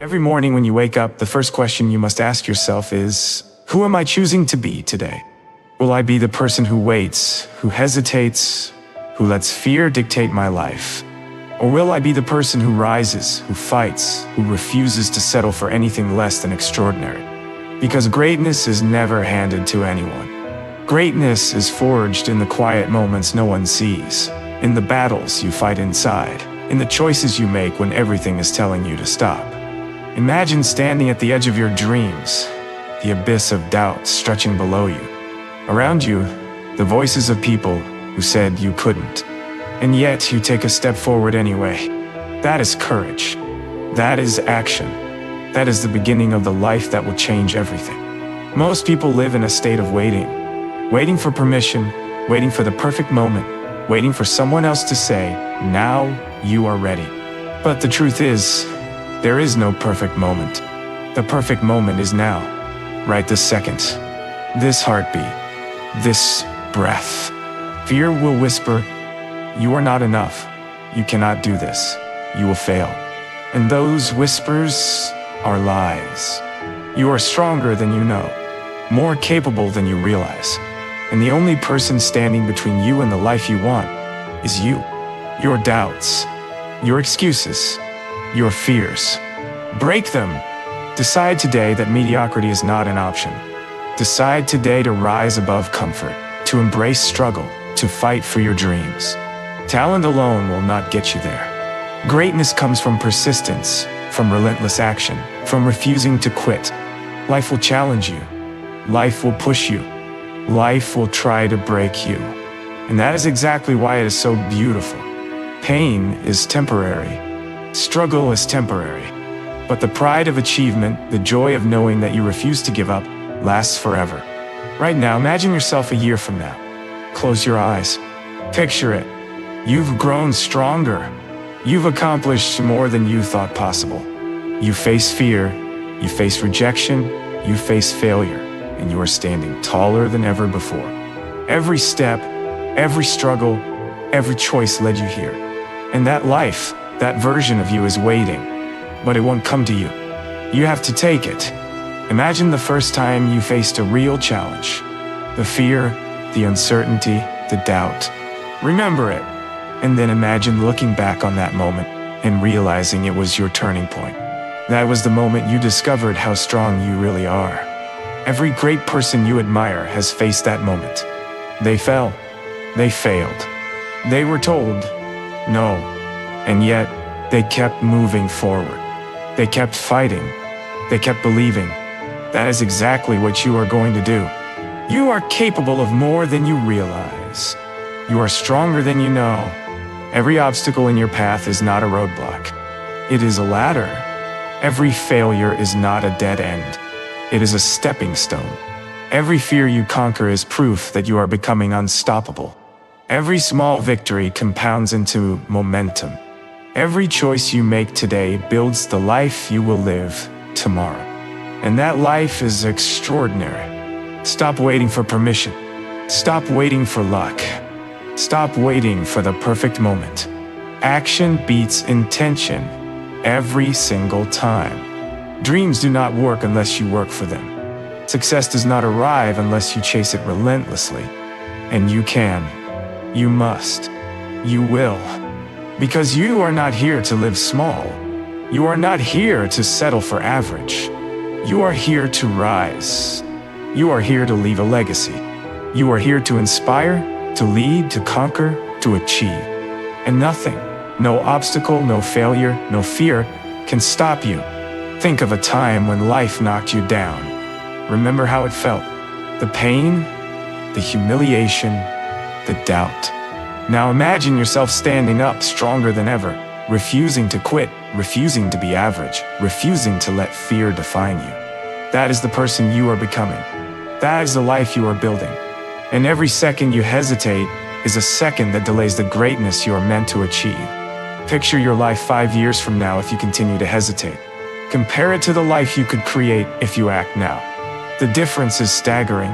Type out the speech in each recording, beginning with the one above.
Every morning when you wake up, the first question you must ask yourself is, who am I choosing to be today? Will I be the person who waits, who hesitates, who lets fear dictate my life? Or will I be the person who rises, who fights, who refuses to settle for anything less than extraordinary? Because greatness is never handed to anyone. Greatness is forged in the quiet moments no one sees, in the battles you fight inside, in the choices you make when everything is telling you to stop. Imagine standing at the edge of your dreams, the abyss of doubt stretching below you. Around you, the voices of people who said you couldn't. And yet you take a step forward anyway. That is courage. That is action. That is the beginning of the life that will change everything. Most people live in a state of waiting. Waiting for permission, waiting for the perfect moment, waiting for someone else to say, now you are ready. But the truth is, there is no perfect moment. The perfect moment is now, right this second. This heartbeat, this breath. Fear will whisper, you are not enough. You cannot do this. You will fail. And those whispers are lies. You are stronger than you know, more capable than you realize. And the only person standing between you and the life you want is you. Your doubts, your excuses, your fears. Break them. Decide today that mediocrity is not an option. Decide today to rise above comfort, to embrace struggle, to fight for your dreams. Talent alone will not get you there. Greatness comes from persistence, from relentless action, from refusing to quit. Life will challenge you. Life will push you. Life will try to break you. And that is exactly why it is so beautiful. Pain is temporary. Struggle is temporary. But the pride of achievement, the joy of knowing that you refuse to give up, lasts forever. Right now, imagine yourself a year from now. Close your eyes. Picture it. You've grown stronger. You've accomplished more than you thought possible. You face fear. You face rejection. You face failure. And you are standing taller than ever before. Every step, every struggle, every choice led you here. And that life, that version of you is waiting, but it won't come to you. You have to take it. Imagine the first time you faced a real challenge. The fear, the uncertainty, the doubt. Remember it, and then imagine looking back on that moment and realizing it was your turning point. That was the moment you discovered how strong you really are. Every great person you admire has faced that moment. They fell. They failed. They were told, no. And yet, they kept moving forward. They kept fighting. They kept believing. That is exactly what you are going to do. You are capable of more than you realize. You are stronger than you know. Every obstacle in your path is not a roadblock. It is a ladder. Every failure is not a dead end. It is a stepping stone. Every fear you conquer is proof that you are becoming unstoppable. Every small victory compounds into momentum. Every choice you make today builds the life you will live tomorrow. And that life is extraordinary. Stop waiting for permission. Stop waiting for luck. Stop waiting for the perfect moment. Action beats intention every single time. Dreams do not work unless you work for them. Success does not arrive unless you chase it relentlessly. And you can. You must. You will. Because you are not here to live small. You are not here to settle for average. You are here to rise. You are here to leave a legacy. You are here to inspire, to lead, to conquer, to achieve. And nothing, no obstacle, no failure, no fear can stop you. Think of a time when life knocked you down. Remember how it felt. The pain, the humiliation, the doubt. Now imagine yourself standing up stronger than ever, refusing to quit, refusing to be average, refusing to let fear define you. That is the person you are becoming. That is the life you are building. And every second you hesitate is a second that delays the greatness you are meant to achieve. Picture your life 5 years from now if you continue to hesitate. Compare it to the life you could create if you act now. The difference is staggering.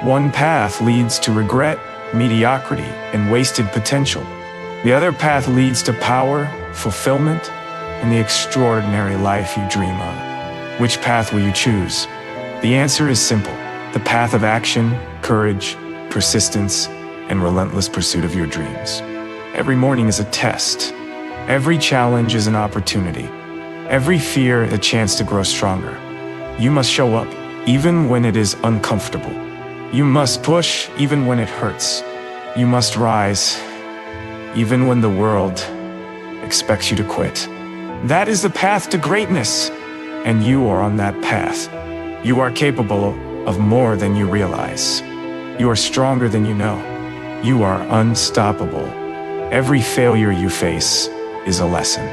One path leads to regret, mediocrity, and wasted potential. The other path leads to power, fulfillment, and the extraordinary life you dream of. Which path will you choose? The answer is simple: the path of action, courage, persistence, and relentless pursuit of your dreams. Every morning is a test. Every challenge is an opportunity. Every fear a chance to grow stronger. You must show up, even when it is uncomfortable. You must push, even when it hurts. You must rise, even when the world expects you to quit. That is the path to greatness, and you are on that path. You are capable of more than you realize. You are stronger than you know. You are unstoppable. Every failure you face is a lesson.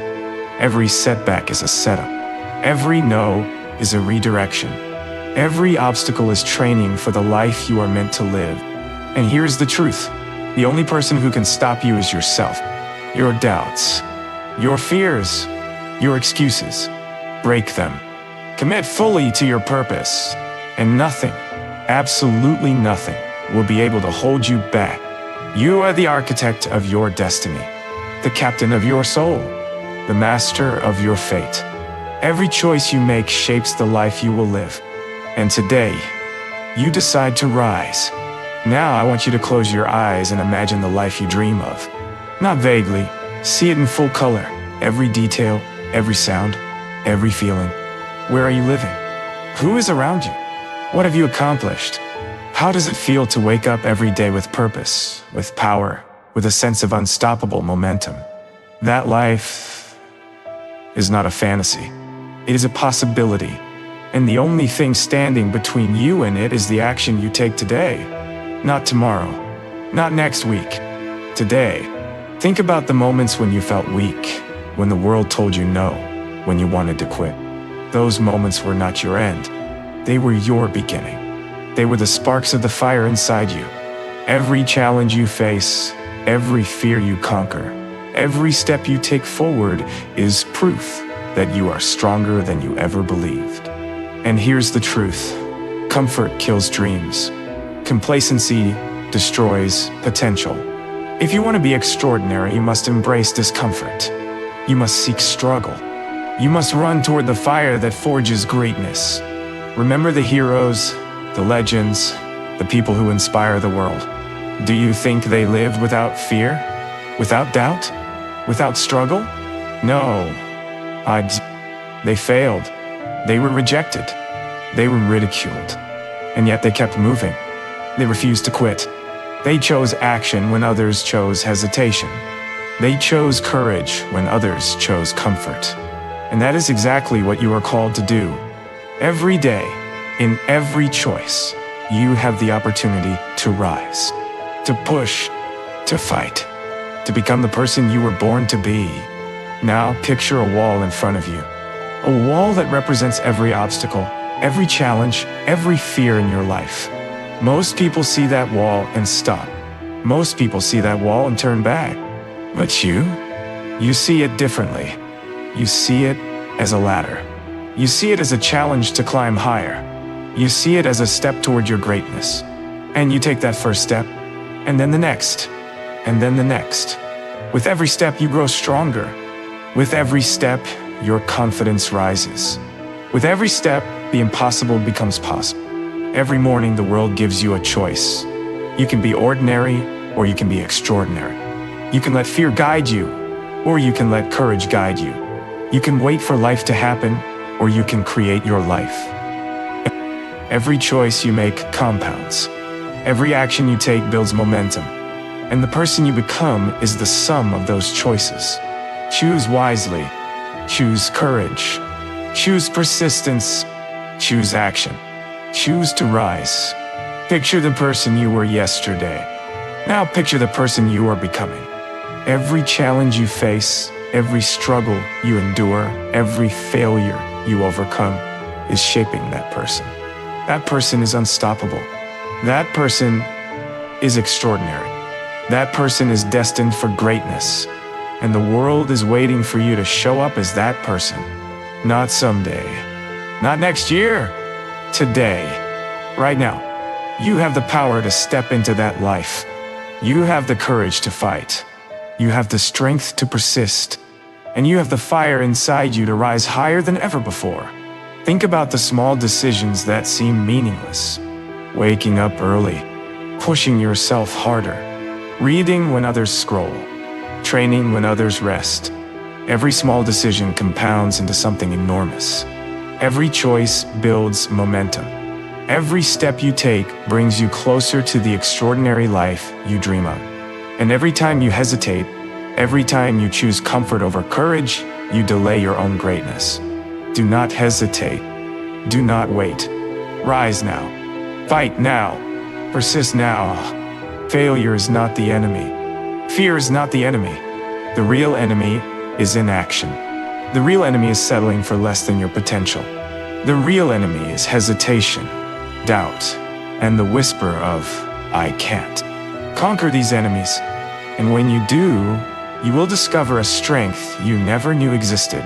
Every setback is a setup. Every no is a redirection. Every obstacle is training for the life you are meant to live. And here's the truth: the only person who can stop you is yourself. Your doubts, your fears, your excuses. Break them. Commit fully to your purpose, and nothing, absolutely nothing, will be able to hold you back. You are the architect of your destiny, the captain of your soul, the master of your fate. Every choice you make shapes the life you will live. And today, you decide to rise. Now I want you to close your eyes and imagine the life you dream of. Not vaguely, see it in full color. Every detail, every sound, every feeling. Where are you living? Who is around you? What have you accomplished? How does it feel to wake up every day with purpose, with power, with a sense of unstoppable momentum? That life is not a fantasy. It is a possibility. And the only thing standing between you and it is the action you take today. Not tomorrow. Not next week. Today. Think about the moments when you felt weak, when the world told you no, when you wanted to quit. Those moments were not your end. They were your beginning. They were the sparks of the fire inside you. Every challenge you face, every fear you conquer, every step you take forward is proof that you are stronger than you ever believed. And here's the truth: comfort kills dreams. Complacency destroys potential. If you want to be extraordinary, you must embrace discomfort. You must seek struggle. You must run toward the fire that forges greatness. Remember the heroes, the legends, the people who inspire the world. Do you think they lived without fear? Without doubt? Without struggle? No. They failed. They were rejected. They were ridiculed. And yet they kept moving. They refused to quit. They chose action when others chose hesitation. They chose courage when others chose comfort. And that is exactly what you are called to do. Every day, in every choice, you have the opportunity to rise, to push, to fight, to become the person you were born to be. Now picture a wall in front of you. A wall that represents every obstacle, every challenge, every fear in your life. Most people see that wall and stop. Most people see that wall and turn back. But you see it differently. You see it as a ladder. You see it as a challenge to climb higher. You see it as a step toward your greatness. And you take that first step, and then the next, and then the next. With every step, you grow stronger. With every step, your confidence rises. With every step, the impossible becomes possible. Every morning, the world gives you a choice. You can be ordinary, or you can be extraordinary. You can let fear guide you, or you can let courage guide you. You can wait for life to happen, or you can create your life. Every choice you make compounds. Every action you take builds momentum. And the person you become is the sum of those choices. Choose wisely. Choose courage. Choose persistence. Choose action. Choose to rise. Picture the person you were yesterday. Now picture the person you are becoming. Every challenge you face, every struggle you endure, every failure you overcome is shaping that person. That person is unstoppable. That person is extraordinary. That person is destined for greatness. And the world is waiting for you to show up as that person. Not someday. Not next year. Today. Right now. You have the power to step into that life. You have the courage to fight. You have the strength to persist. and you have the fire inside you to rise higher than ever before. Think about the small decisions that seem meaningless. Waking up early, pushing yourself harder, reading when others scroll, training when others rest. Every small decision compounds into something enormous. Every choice builds momentum. Every step you take brings you closer to the extraordinary life you dream of. And every time you hesitate, every time you choose comfort over courage, you delay your own greatness. Do not hesitate. Do not wait. Rise now. Fight now. Persist now. Failure is not the enemy. Fear is not the enemy. The real enemy is inaction. The real enemy is settling for less than your potential. The real enemy is hesitation, doubt, and the whisper of, "I can't." Conquer these enemies, and when you do, you will discover a strength you never knew existed.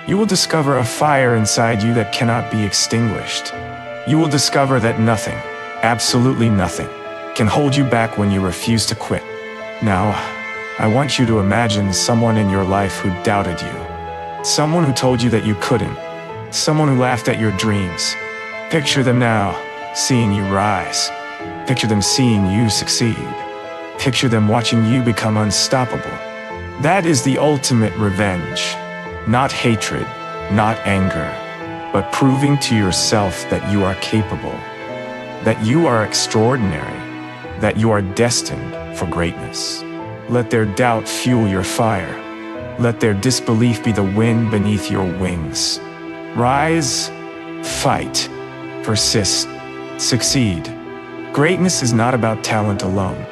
You will discover a fire inside you that cannot be extinguished. You will discover that nothing, absolutely nothing, can hold you back when you refuse to quit. Now, I want you to imagine someone in your life who doubted you. Someone who told you that you couldn't. Someone who laughed at your dreams. Picture them now, seeing you rise. Picture them seeing you succeed. Picture them watching you become unstoppable. That is the ultimate revenge. Not hatred, not anger, but proving to yourself that you are capable, that you are extraordinary, that you are destined for greatness. Let their doubt fuel your fire. Let their disbelief be the wind beneath your wings. Rise, fight, persist, succeed. Greatness is not about talent alone.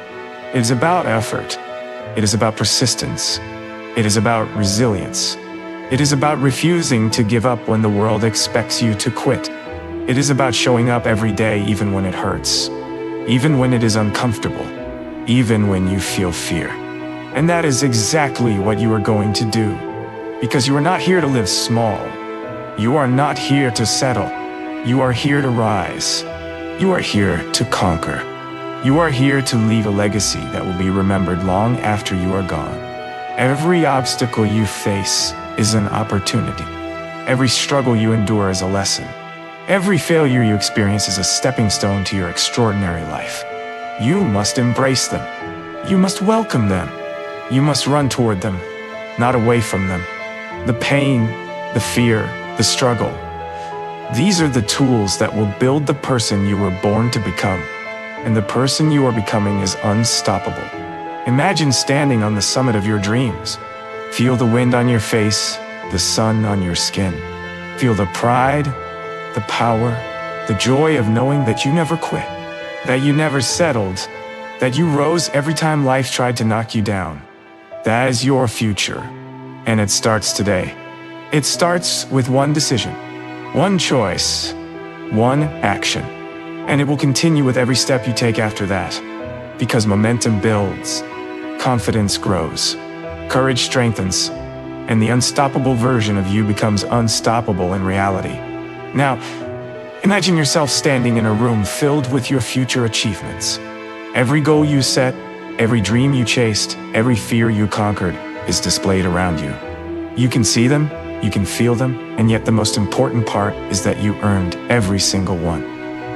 It is about effort. It is about persistence. It is about resilience. It is about refusing to give up when the world expects you to quit. It is about showing up every day even when it hurts, even when it is uncomfortable, even when you feel fear. And that is exactly what you are going to do. Because you are not here to live small. You are not here to settle. You are here to rise. You are here to conquer. You are here to leave a legacy that will be remembered long after you are gone. Every obstacle you face is an opportunity. Every struggle you endure is a lesson. Every failure you experience is a stepping stone to your extraordinary life. You must embrace them. You must welcome them. You must run toward them, not away from them. The pain, the fear, the struggle. These are the tools that will build the person you were born to become. And the person you are becoming is unstoppable. Imagine standing on the summit of your dreams. Feel the wind on your face, the sun on your skin. Feel the pride, the power, the joy of knowing that you never quit, that you never settled, that you rose every time life tried to knock you down. That is your future, and it starts today. It starts with one decision, one choice, one action, and it will continue with every step you take after that. Because momentum builds, confidence grows, courage strengthens, and the unstoppable version of you becomes unstoppable in reality. Now, imagine yourself standing in a room filled with your future achievements. Every goal you set, every dream you chased, every fear you conquered is displayed around you. You can see them, you can feel them, and yet the most important part is that you earned every single one.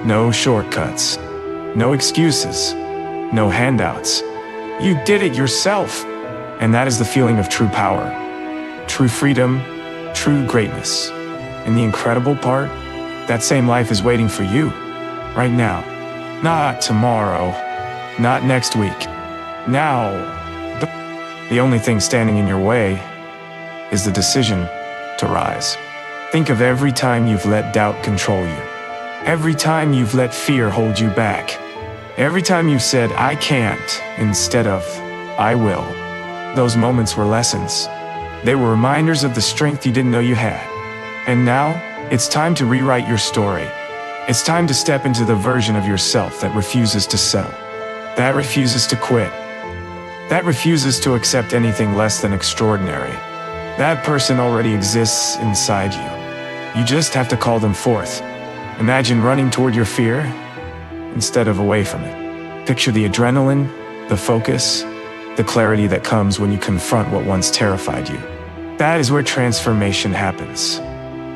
No shortcuts, no excuses, no handouts. You did it yourself, and that is the feeling of true power, true freedom, true greatness. And the incredible part, that same life is waiting for you, right now. Not tomorrow, not next week. Now, the only thing standing in your way is the decision to rise. Think of every time you've let doubt control you. Every time you've let fear hold you back. Every time you've said, "I can't," instead of, "I will." Those moments were lessons. They were reminders of the strength you didn't know you had. And now, it's time to rewrite your story. It's time to step into the version of yourself that refuses to settle, that refuses to quit, that refuses to accept anything less than extraordinary. That person already exists inside you. You just have to call them forth. Imagine running toward your fear instead of away from it. Picture the adrenaline, the focus, the clarity that comes when you confront what once terrified you. That is where transformation happens.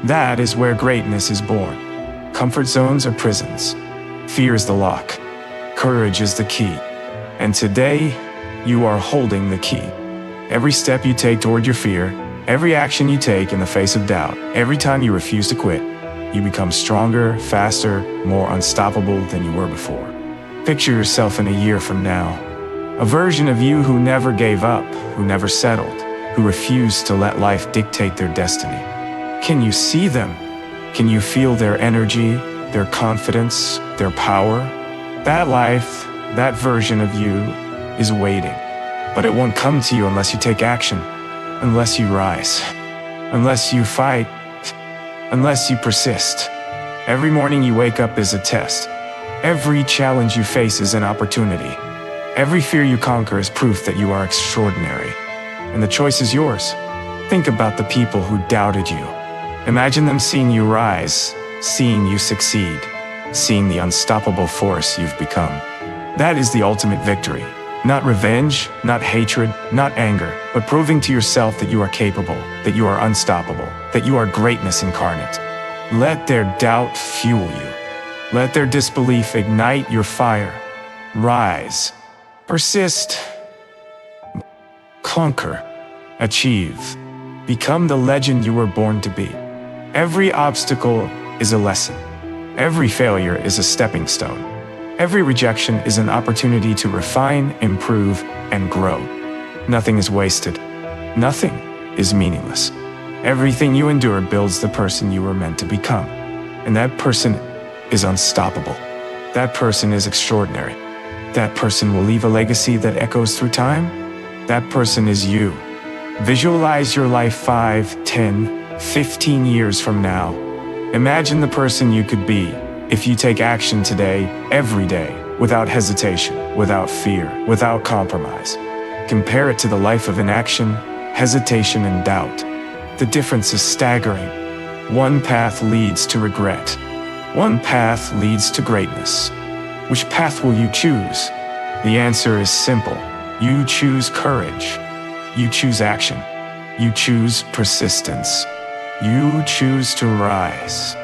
That is where greatness is born. Comfort zones are prisons. Fear is the lock. Courage is the key. And today, you are holding the key. Every step you take toward your fear, every action you take in the face of doubt, every time you refuse to quit, you become stronger, faster, more unstoppable than you were before. Picture yourself in a year from now. A version of you who never gave up, who never settled, who refused to let life dictate their destiny. Can you see them? Can you feel their energy, their confidence, their power? That life, that version of you, is waiting. But it won't come to you unless you take action, unless you rise, unless you fight, unless you persist. Every morning you wake up is a test. Every challenge you face is an opportunity. Every fear you conquer is proof that you are extraordinary. And the choice is yours. Think about the people who doubted you. Imagine them seeing you rise, seeing you succeed, seeing the unstoppable force you've become. That is the ultimate victory. Not revenge, not hatred, not anger, but proving to yourself that you are capable, that you are unstoppable, that you are greatness incarnate. Let their doubt fuel you. Let their disbelief ignite your fire. Rise. Persist. Conquer. Achieve. Become the legend you were born to be. Every obstacle is a lesson. Every failure is a stepping stone. Every rejection is an opportunity to refine, improve, and grow. Nothing is wasted. Nothing is meaningless. Everything you endure builds the person you were meant to become. And that person is unstoppable. That person is extraordinary. That person will leave a legacy that echoes through time. That person is you. Visualize your life 5, 10, 15 years from now. Imagine the person you could be if you take action today, every day, without hesitation, without fear, without compromise. Compare it to the life of inaction, hesitation, and doubt. The difference is staggering. One path leads to regret. One path leads to greatness. Which path will you choose? The answer is simple. You choose courage. You choose action. You choose persistence. You choose to rise.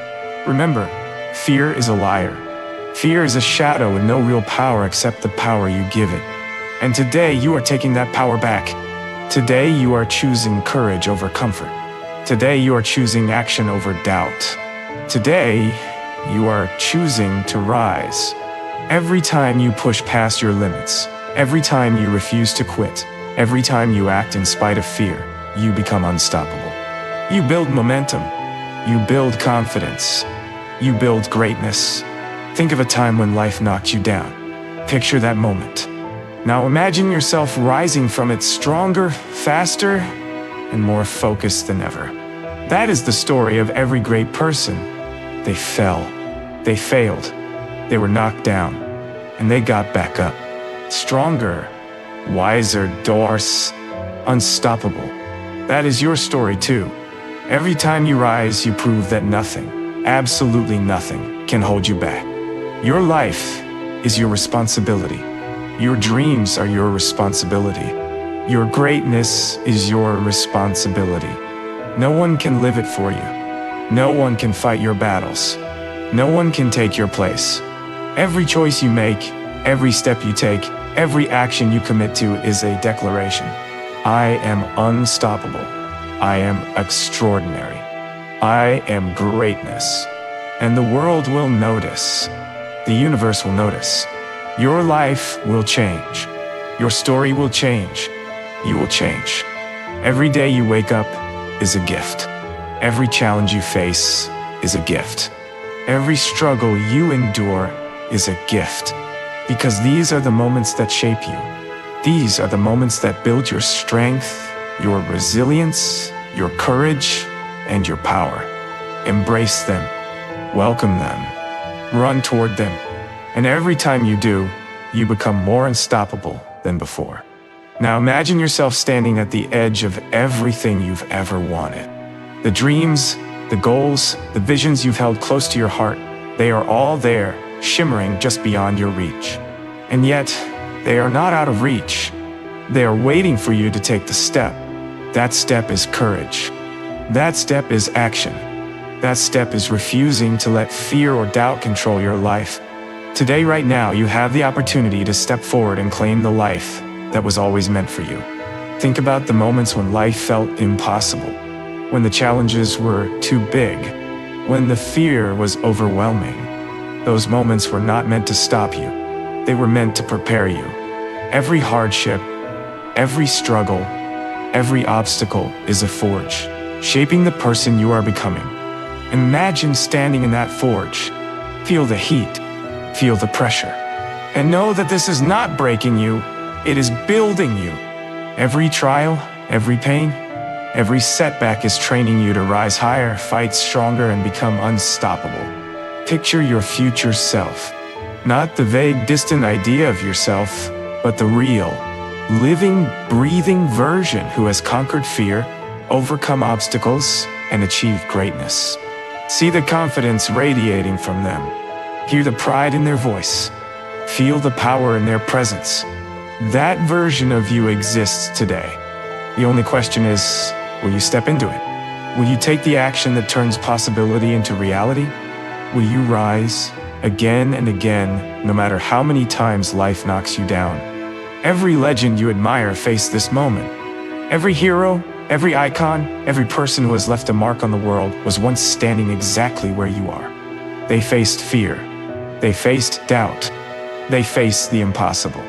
Remember, fear is a liar. Fear is a shadow with no real power except the power you give it. And today you are taking that power back. Today you are choosing courage over comfort. Today you are choosing action over doubt. Today you are choosing to rise. Every time you push past your limits, every time you refuse to quit, every time you act in spite of fear, you become unstoppable. You build momentum. You build confidence. You build greatness. Think of a time when life knocked you down. Picture that moment. Now imagine yourself rising from it stronger, faster, and more focused than ever. That is the story of every great person. They fell. They failed. They were knocked down. And they got back up. Stronger, wiser, unstoppable. That is your story too. Every time you rise, you prove that nothing, absolutely nothing, can hold you back. Your life is your responsibility. Your dreams are your responsibility. Your greatness is your responsibility. No one can live it for you. No one can fight your battles. No one can take your place. Every choice you make, every step you take, every action you commit to is a declaration. I am unstoppable. I am extraordinary. I am greatness. And the world will notice. The universe will notice. Your life will change. Your story will change. You will change. Every day you wake up is a gift. Every challenge you face is a gift. Every struggle you endure is a gift. Because these are the moments that shape you. These are the moments that build your strength, your resilience, your courage, and your power. Embrace them. Welcome them. Run toward them. And every time you do, you become more unstoppable than before. Now imagine yourself standing at the edge of everything you've ever wanted. The dreams, the goals, the visions you've held close to your heart, they are all there, shimmering just beyond your reach. And yet, they are not out of reach. They are waiting for you to take the step. That step is courage. That step is action. That step is refusing to let fear or doubt control your life. Today, right now, you have the opportunity to step forward and claim the life that was always meant for you. Think about the moments when life felt impossible, when the challenges were too big, when the fear was overwhelming. Those moments were not meant to stop you. They were meant to prepare you. Every hardship, every struggle, every obstacle is a forge, shaping the person you are becoming. Imagine standing in that forge. Feel the heat, feel the pressure, and know that this is not breaking you, it is building you. Every trial, every pain, every setback is training you to rise higher, fight stronger, and become unstoppable. Picture your future self. Not the vague, distant idea of yourself, but the real, living, breathing version who has conquered fear, overcome obstacles, and achieved greatness. See the confidence radiating from them. Hear the pride in their voice. Feel the power in their presence. That version of you exists today. The only question is, will you step into it? Will you take the action that turns possibility into reality? Will you rise again and again, no matter how many times life knocks you down? Every legend you admire faced this moment. Every hero, every icon, every person who has left a mark on the world was once standing exactly where you are. They faced fear. They faced doubt. They faced the impossible.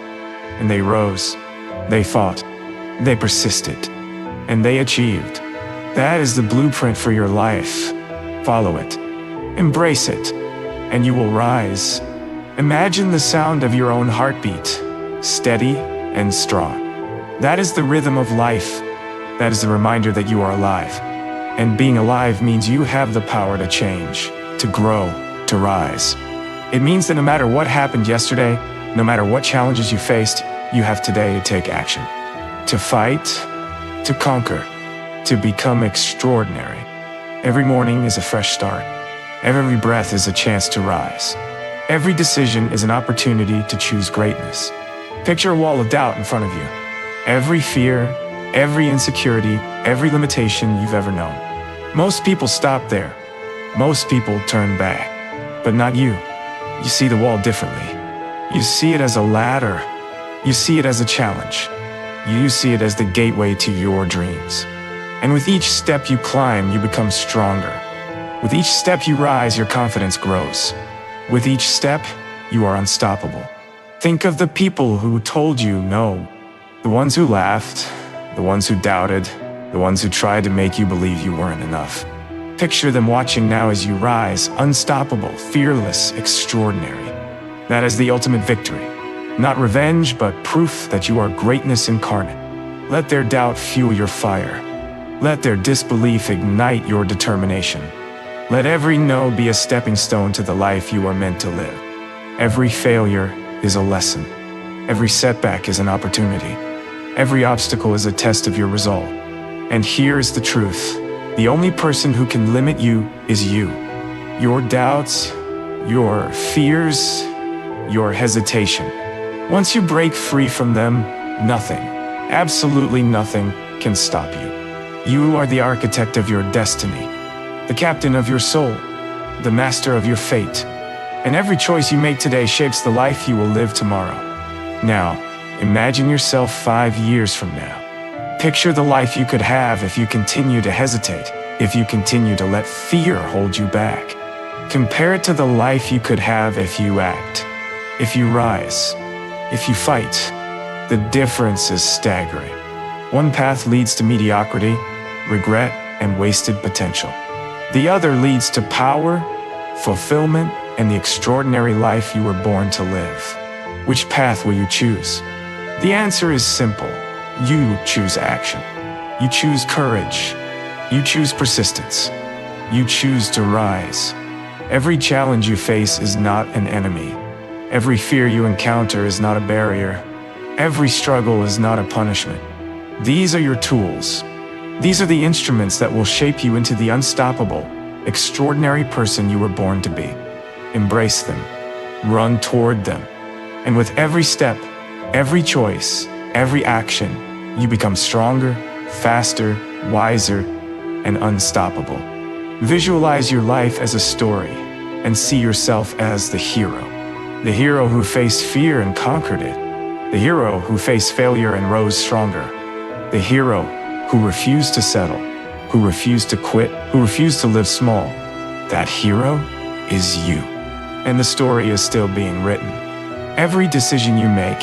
And they rose. They fought. They persisted. And they achieved. That is the blueprint for your life. Follow it. Embrace it. And you will rise. Imagine the sound of your own heartbeat, steady and strong. That is the rhythm of life. That is the reminder that you are alive. And being alive means you have the power to change, to grow, to rise. It means that no matter what happened yesterday, no matter what challenges you faced, you have today to take action. To fight, to conquer, to become extraordinary. Every morning is a fresh start. Every breath is a chance to rise. Every decision is an opportunity to choose greatness. Picture a wall of doubt in front of you. Every fear, every insecurity, every limitation you've ever known. Most people stop there. Most people turn back. But not you. You see the wall differently. You see it as a ladder. You see it as a challenge. You see it as the gateway to your dreams. And with each step you climb, you become stronger. With each step you rise, your confidence grows. With each step, you are unstoppable. Think of the people who told you no. The ones who laughed, the ones who doubted, the ones who tried to make you believe you weren't enough. Picture them watching now as you rise, unstoppable, fearless, extraordinary. That is the ultimate victory. Not revenge, but proof that you are greatness incarnate. Let their doubt fuel your fire. Let their disbelief ignite your determination. Let every no be a stepping stone to the life you are meant to live. Every failure is a lesson. Every setback is an opportunity. Every obstacle is a test of your resolve. And here is the truth. The only person who can limit you is you. Your doubts, your fears, your hesitation. Once you break free from them, nothing, absolutely nothing, can stop you. You are the architect of your destiny, the captain of your soul, the master of your fate. And every choice you make today shapes the life you will live tomorrow. Now, imagine yourself 5 years from now. Picture the life you could have if you continue to hesitate, if you continue to let fear hold you back. Compare it to the life you could have if you act, if you rise, if you fight. The difference is staggering. One path leads to mediocrity, regret, and wasted potential. The other leads to power, fulfillment, and the extraordinary life you were born to live. Which path will you choose? The answer is simple. You choose action. You choose courage. You choose persistence. You choose to rise. Every challenge you face is not an enemy. Every fear you encounter is not a barrier. Every struggle is not a punishment. These are your tools. These are the instruments that will shape you into the unstoppable, extraordinary person you were born to be. Embrace them. Run toward them. And with every step, every choice, every action, you become stronger, faster, wiser, and unstoppable. Visualize your life as a story and see yourself as the hero. The hero who faced fear and conquered it. The hero who faced failure and rose stronger. The hero who refused to settle, who refused to quit, who refused to live small. That hero is you. And the story is still being written. Every decision you make,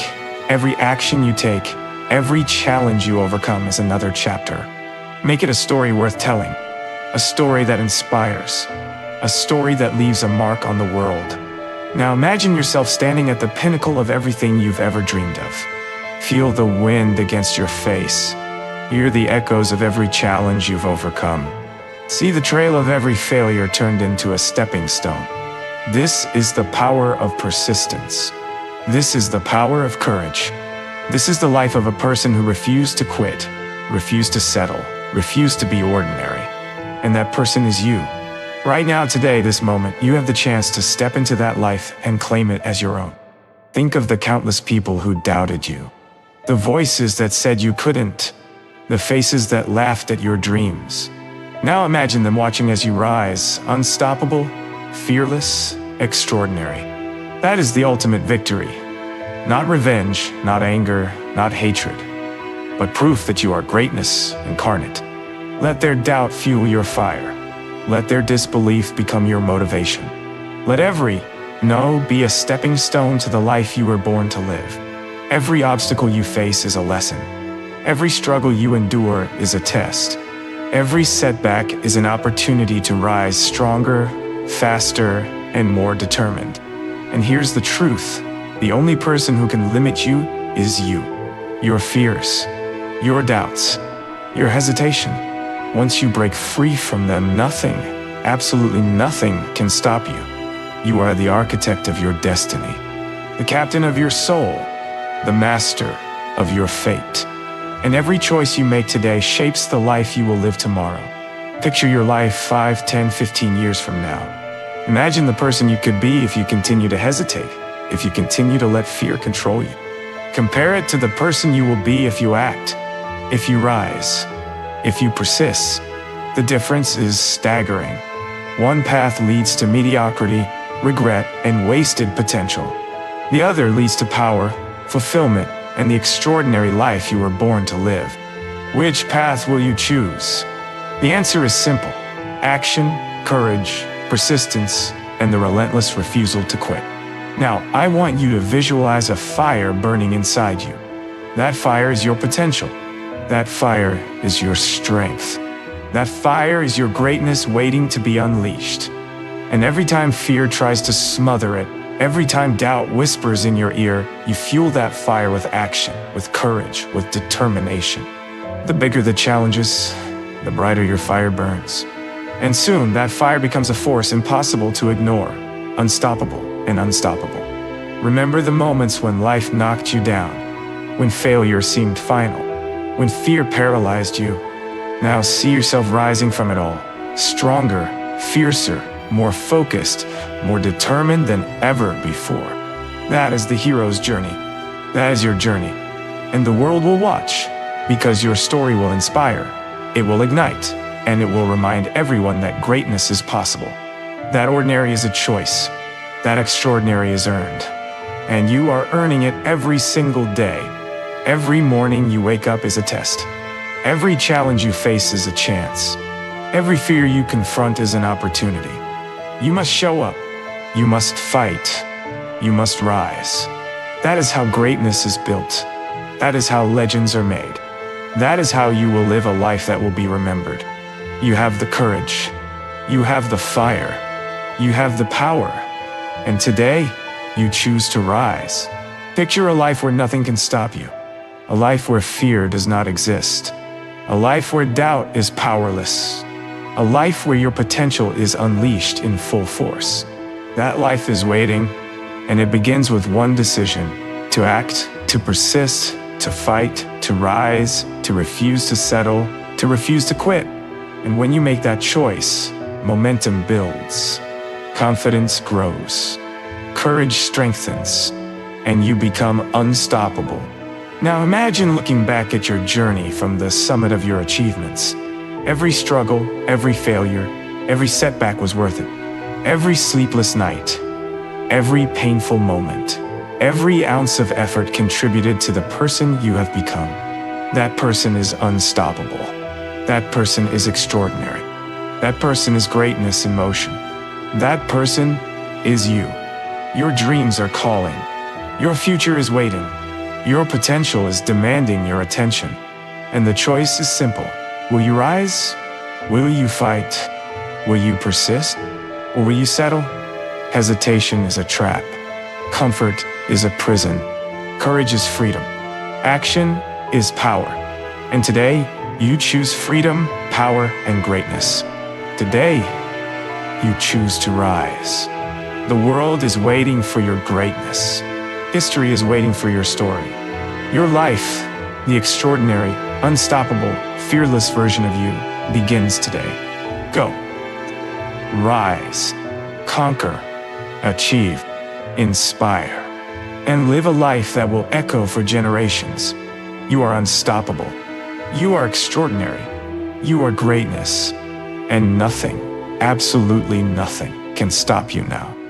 every action you take, every challenge you overcome is another chapter. Make it a story worth telling. A story that inspires. A story that leaves a mark on the world. Now imagine yourself standing at the pinnacle of everything you've ever dreamed of. Feel the wind against your face. Hear the echoes of every challenge you've overcome. See the trail of every failure turned into a stepping stone. This is the power of persistence. This is the power of courage. This is the life of a person who refused to quit, refused to settle, refused to be ordinary. And that person is you. Right now, today, this moment, you have the chance to step into that life and claim it as your own. Think of the countless people who doubted you. The voices that said you couldn't. The faces that laughed at your dreams. Now imagine them watching as you rise, unstoppable, fearless, extraordinary. That is the ultimate victory. Not revenge, not anger, not hatred, but proof that you are greatness incarnate. Let their doubt fuel your fire. Let their disbelief become your motivation. Let every no be a stepping stone to the life you were born to live. Every obstacle you face is a lesson. Every struggle you endure is a test. Every setback is an opportunity to rise stronger, faster, and more determined. And here's the truth. The only person who can limit you is you. Your fears, your doubts, your hesitation. Once you break free from them, nothing, absolutely nothing can stop you. You are the architect of your destiny, the captain of your soul, the master of your fate. And every choice you make today shapes the life you will live tomorrow. Picture your life 5, 10, 15 years from now. Imagine the person you could be if you continue to hesitate, if you continue to let fear control you. Compare it to the person you will be if you act, if you rise, if you persist. The difference is staggering. One path leads to mediocrity, regret, and wasted potential. The other leads to power, fulfillment, and the extraordinary life you were born to live. Which path will you choose? The answer is simple. Action, courage, persistence, and the relentless refusal to quit. Now, I want you to visualize a fire burning inside you. That fire is your potential. That fire is your strength. That fire is your greatness waiting to be unleashed. And every time fear tries to smother it, every time doubt whispers in your ear, you fuel that fire with action, with courage, with determination. The bigger the challenges, the brighter your fire burns. And soon, that fire becomes a force impossible to ignore, unstoppable and unstoppable. Remember the moments when life knocked you down, when failure seemed final, when fear paralyzed you. Now see yourself rising from it all, stronger, fiercer, more focused, more determined than ever before. That is the hero's journey. That is your journey. And the world will watch, because your story will inspire, it will ignite, and it will remind everyone that greatness is possible. That ordinary is a choice. That extraordinary is earned. And you are earning it every single day. Every morning you wake up is a test. Every challenge you face is a chance. Every fear you confront is an opportunity. You must show up. You must fight. You must rise. That is how greatness is built. That is how legends are made. That is how you will live a life that will be remembered. You have the courage. You have the fire. You have the power. And today, you choose to rise. Picture a life where nothing can stop you. A life where fear does not exist. A life where doubt is powerless. A life where your potential is unleashed in full force. That life is waiting, and it begins with one decision: to act, to persist, to fight, to rise, to refuse to settle, to refuse to quit. And when you make that choice, momentum builds, confidence grows, courage strengthens, and you become unstoppable. Now imagine looking back at your journey from the summit of your achievements. Every struggle, every failure, every setback was worth it. Every sleepless night, every painful moment, every ounce of effort contributed to the person you have become. That person is unstoppable. That person is extraordinary. That person is greatness in motion. That person is you. Your dreams are calling. Your future is waiting. Your potential is demanding your attention. And the choice is simple. Will you rise? Will you fight? Will you persist? Or will you settle? Hesitation is a trap. Comfort is a prison. Courage is freedom. Action is power. And today, you choose freedom, power, and greatness. Today, you choose to rise. The world is waiting for your greatness. History is waiting for your story. Your life, the extraordinary, unstoppable, fearless version of you, begins today. Go. Rise. Conquer. Achieve. Inspire. And live a life that will echo for generations. You are unstoppable. You are extraordinary. You are greatness. And nothing, absolutely nothing, can stop you now.